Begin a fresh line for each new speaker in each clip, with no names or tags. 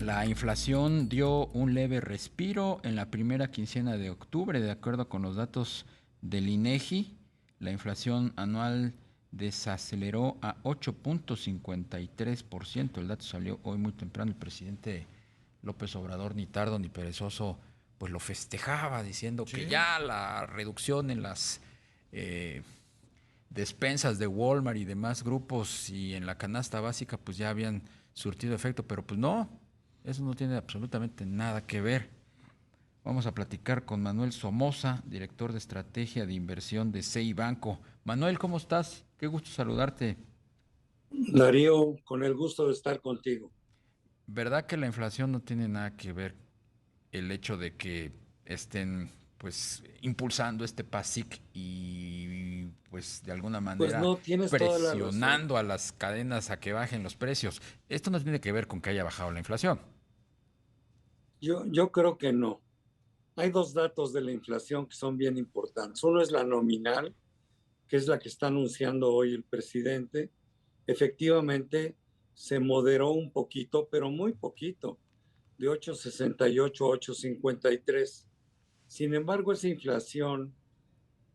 La inflación dio un leve respiro en la primera quincena de octubre, de acuerdo con los datos del INEGI. La inflación anual desaceleró a 8.53%. El dato salió hoy muy temprano. El presidente López Obrador, ni tardo ni perezoso, pues lo festejaba diciendo que
Sí,
ya la reducción en las eh, despensas de Walmart y demás grupos y en la canasta básica pues ya habían surtido efecto, pero pues no, eso no tiene absolutamente nada que ver. Vamos a platicar con Manuel Somoza, director de estrategia de inversión de CI Banco. Manuel, ¿cómo estás? Qué gusto saludarte.
Darío, con el gusto de estar contigo.
¿Verdad que la inflación no tiene nada que ver el hecho de que estén pues impulsando este PASIC y pues de alguna
Pues
manera
no, tienes toda la razón.
presionando a las cadenas a que bajen los precios? Esto no tiene que ver con que haya bajado la inflación.
Yo creo que no. Hay dos datos de la inflación que son bien importantes. Uno es la nominal, que es la que está anunciando hoy el presidente. Efectivamente, se moderó un poquito, pero muy poquito, de 8,68 a 8,53. Sin embargo, esa inflación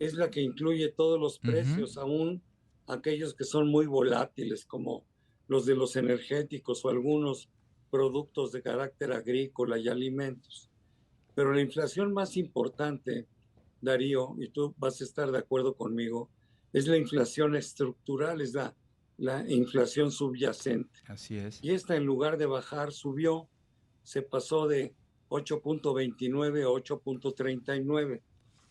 es la que incluye todos los
Ujú.
precios, aún aquellos que son muy volátiles, como los de los energéticos o algunos productos de carácter agrícola y alimentos. Pero la inflación más importante, Darío, y tú vas a estar de acuerdo conmigo, es la inflación estructural, es la inflación subyacente.
Así es.
Y esta, en lugar de bajar, subió, se pasó de 8,29 a 8,39,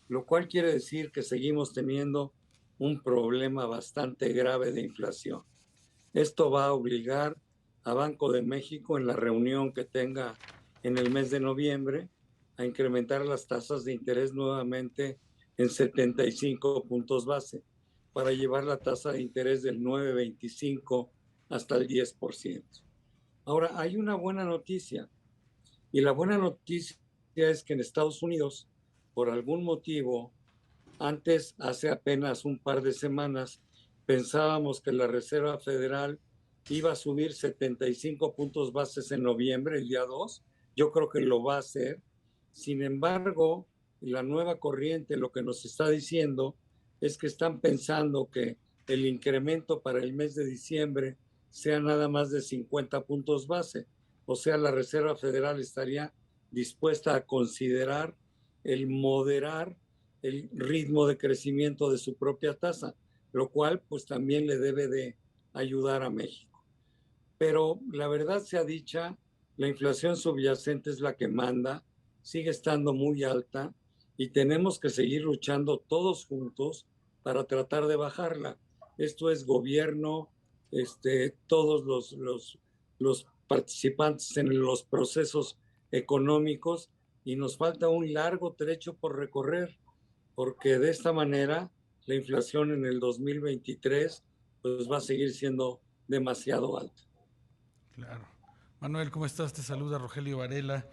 lo cual quiere decir que seguimos teniendo un problema bastante grave de inflación. Esto va a obligar a Banco de México, en la reunión que tenga en el mes de noviembre, a incrementar las tasas de interés nuevamente en 75 puntos base para llevar la tasa de interés del 9,25 hasta el 10%. Ahora, hay una buena noticia, y la buena noticia es que en Estados Unidos, por algún motivo, antes, hace apenas un par de semanas, pensábamos que la Reserva Federal iba a subir 75 puntos bases en noviembre, el día 2. Yo creo que lo va a hacer. Sin embargo, la nueva corriente lo que nos está diciendo es que están pensando que el incremento para el mes de diciembre sea nada más de 50 puntos base. O sea, la Reserva Federal estaría dispuesta a considerar el moderar el ritmo de crecimiento de su propia tasa, lo cual pues también le debe de ayudar a México. Pero la verdad sea dicha, la inflación subyacente es la que manda, sigue estando muy alta y tenemos que seguir luchando todos juntos para tratar de bajarla. Esto es gobierno, todos los participantes en los procesos económicos, y nos falta un largo trecho por recorrer, porque de esta manera la inflación en el 2023 pues va a seguir siendo demasiado alta.
claro. Manuel, ¿cómo estás? Te saluda Rogelio Varela.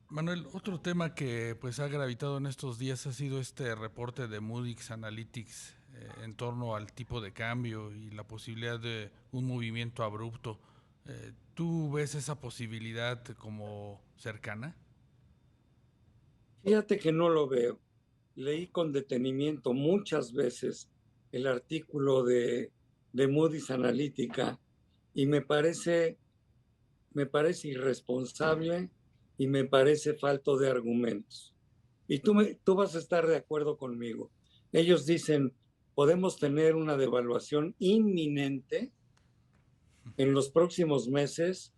Manuel, otro tema que pues ha gravitado en estos días ha sido este reporte de Moody's Analytics en torno al tipo de cambio y la posibilidad de un movimiento abrupto. ¿Tú ves esa posibilidad como cercana?
Fíjate que no lo veo. Leí con detenimiento muchas veces el artículo de Moody's Analytica, y me parece irresponsable y me parece falto de argumentos. Y tú vas a estar de acuerdo conmigo. Ellos dicen, podemos tener una devaluación inminente en los próximos meses,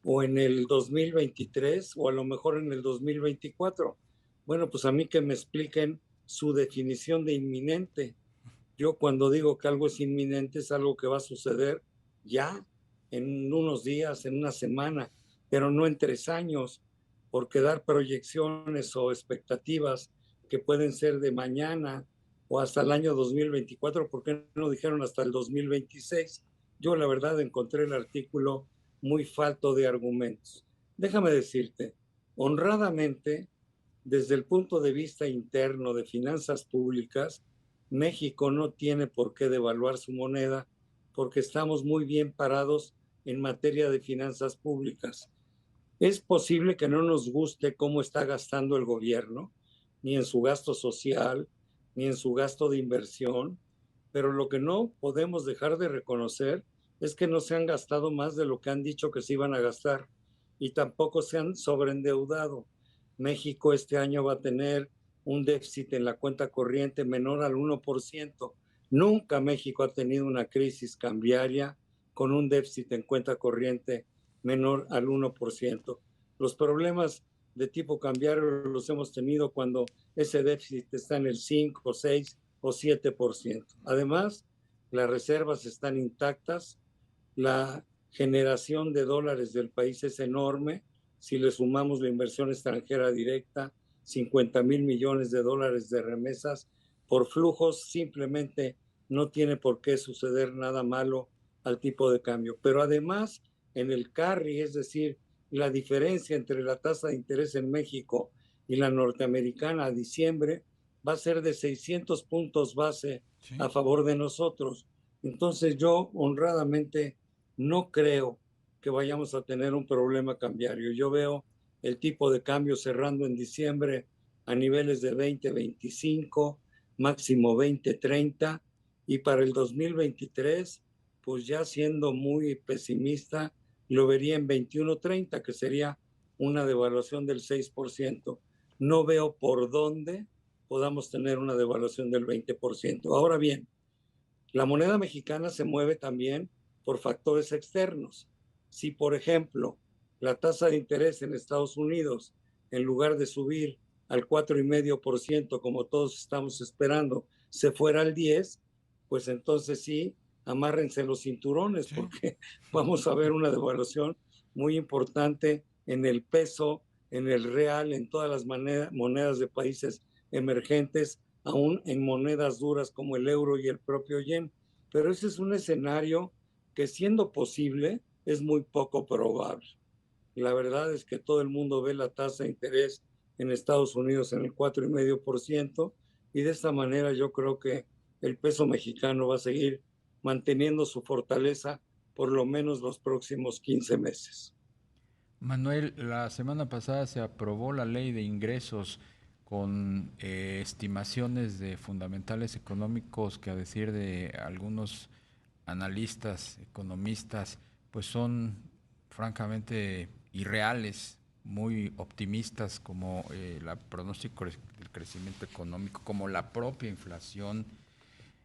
o en el 2023, o a lo mejor en el 2024. Bueno, pues a mí que me expliquen su definición de inminente. Yo cuando digo que algo es inminente es algo que va a suceder ya, en unos días, en una semana, pero no en 3 años, porque dar proyecciones o expectativas que pueden ser de mañana o hasta el año 2024, ¿por qué no dijeron hasta el 2026? Yo la verdad encontré el artículo muy falto de argumentos. Déjame decirte, honradamente, desde el punto de vista interno de finanzas públicas, México no tiene por qué devaluar su moneda, porque estamos muy bien parados en materia de finanzas públicas. Es posible que no nos guste cómo está gastando el gobierno, ni en su gasto social, ni en su gasto de inversión, pero lo que no podemos dejar de reconocer es que no se han gastado más de lo que han dicho que se iban a gastar y tampoco se han sobreendeudado. México este año va a tener un déficit en la cuenta corriente menor al 1%. Nunca México ha tenido una crisis cambiaria con un déficit en cuenta corriente menor al 1%. Los problemas de tipo cambiario los hemos tenido cuando ese déficit está en el 5, 6 o 7%. Además, las reservas están intactas, la generación de dólares del país es enorme. Si le sumamos la inversión extranjera directa, 50,000 millones de dólares de remesas por flujos, simplemente no tiene por qué suceder nada malo al tipo de cambio. Pero además, en el carry, es decir, la diferencia entre la tasa de interés en México y la norteamericana a diciembre va a ser de 600 puntos base a favor de nosotros. Entonces yo honradamente no creo que vayamos a tener un problema cambiario. Yo veo el tipo de cambio cerrando en diciembre a niveles de 20.25, máximo 20.30, y para el 2023, pues ya siendo muy pesimista, lo vería en 21.30, que sería una devaluación del 6%. No veo por dónde podamos tener una devaluación del 20%. Ahora bien, la moneda mexicana se mueve también por factores externos. Si, por ejemplo, la tasa de interés en Estados Unidos, en lugar de subir al 4,5%, como todos estamos esperando, se fuera al 10%, pues entonces sí, amárrense los cinturones, porque vamos a ver una devaluación muy importante en el peso, en el real, en todas las monedas de países emergentes, aún en monedas duras como el euro y el propio yen. Pero ese es un escenario que, siendo posible, es muy poco probable. La verdad es que todo el mundo ve la tasa de interés en Estados Unidos en el 4,5%, y de esta manera yo creo que el peso mexicano va a seguir manteniendo su fortaleza por lo menos los próximos 15 meses.
Manuel, la semana pasada se aprobó la ley de ingresos con estimaciones de fundamentales económicos que, a decir de algunos analistas, economistas, pues son francamente irreales, muy optimistas, como el pronóstico del crecimiento económico, como la propia inflación,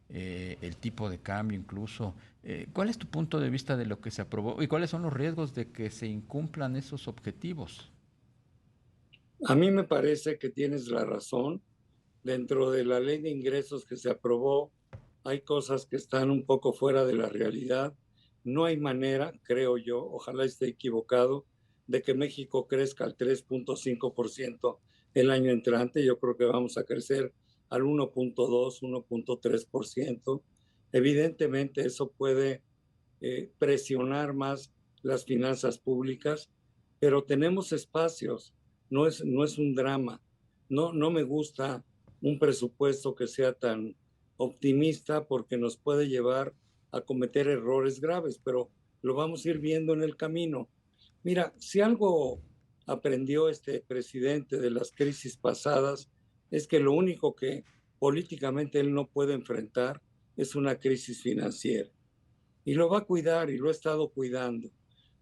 el tipo de cambio incluso. ¿Cuál es tu punto de vista de lo que se aprobó y cuáles son los riesgos de que se incumplan esos objetivos?
A mí me parece que tienes la razón. Dentro de la ley de ingresos que se aprobó, hay cosas que están un poco fuera de la realidad. No hay manera, creo yo, ojalá esté equivocado, de que México crezca al 3,5% el año entrante. Yo creo que vamos a crecer al 1,2, 1,3%. Evidentemente eso puede presionar más las finanzas públicas, pero tenemos espacios, no es un drama. No me gusta un presupuesto que sea tan optimista, porque nos puede llevar a cometer errores graves, pero lo vamos a ir viendo en el camino. Mira, si algo aprendió este presidente de las crisis pasadas, es que lo único que políticamente él no puede enfrentar es una crisis financiera. Y lo va a cuidar y lo ha estado cuidando.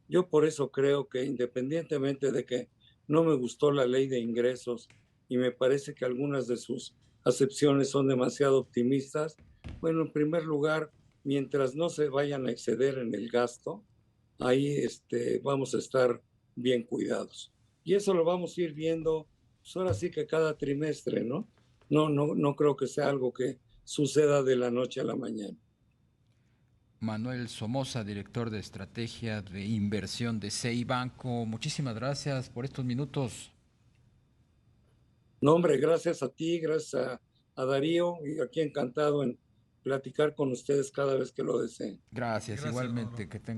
Yo por eso creo que, independientemente de que no me gustó la ley de ingresos y me parece que algunas de sus acepciones son demasiado optimistas, bueno, en primer lugar, mientras no se vayan a exceder en el gasto, ahí vamos a estar bien cuidados. Y eso lo vamos a ir viendo, pues ahora sí que cada trimestre, ¿no? No creo que sea algo que suceda de la noche a la mañana.
Manuel Somoza, director de estrategia de inversión de CI Banco, muchísimas gracias por estos minutos.
No, hombre, gracias a ti, gracias a Darío, y aquí encantado en platicar con ustedes cada vez que lo deseen.
Gracias,
Gracias,
igualmente,
Manolo.
que tengan